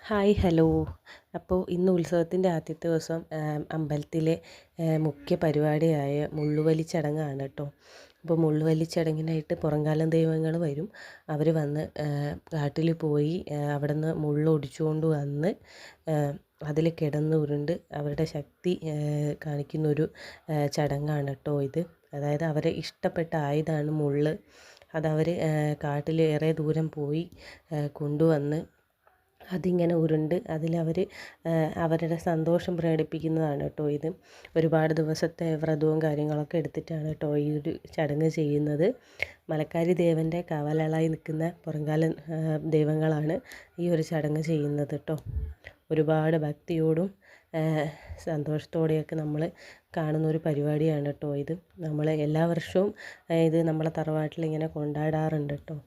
Hi hello. അപ്പോൾ ഇന്ന് ഉത്സവത്തിൻ്റെ ആദ്യത്തെ ദിവസം അമ്പലത്തിലെ മുഖ്യ പരിപാടിയായ മുള്ളുവലി ചടങ്ങാണ് കേട്ടോ. അപ്പോൾ മുള്ളുവലി ചടങ്ങിനായിട്ട് പുറംകാലം ദൈവങ്ങൾ വരും. അവർ വന്ന് കാട്ടിൽ പോയി അവിടെ നിന്ന് മുള്ളൊടിച്ചുകൊണ്ട് വന്ന് അതിൽ കിടന്ന് ഉരുണ്ട് അവരുടെ ശക്തി കാണിക്കുന്നൊരു ചടങ്ങാണ് കേട്ടോ ഇത്. അതായത് അവരെ ഇഷ്ടപ്പെട്ട ആയുധമാണ് മുള്ള്. അതവർ കാട്ടിൽ ഏറെ ദൂരം പോയി കൊണ്ടുവന്ന് അതിങ്ങനെ ഉരുണ്ട് അതിലവർ അവരുടെ സന്തോഷം പ്രകടിപ്പിക്കുന്നതാണ് കേട്ടോ ഇത്. ഒരുപാട് ദിവസത്തെ വ്രതവും കാര്യങ്ങളൊക്കെ എടുത്തിട്ടാണ് കേട്ടോ ഈ ഒരു ചടങ്ങ് ചെയ്യുന്നത്. മലക്കാരി ദേവൻ്റെ കാവലാളായി നിൽക്കുന്ന പുറംകാലൻ ദൈവങ്ങളാണ് ഈ ഒരു ചടങ്ങ് ചെയ്യുന്നത് കേട്ടോ. ഒരുപാട് ഭക്തിയോടും സന്തോഷത്തോടെയൊക്കെ നമ്മൾ കാണുന്ന ഒരു പരിപാടിയാണ് കേട്ടോ ഇത്. നമ്മൾ എല്ലാ വർഷവും ഇത് നമ്മളെ തറവാട്ടിൽ ഇങ്ങനെ കൊണ്ടാടാറുണ്ട് കേട്ടോ.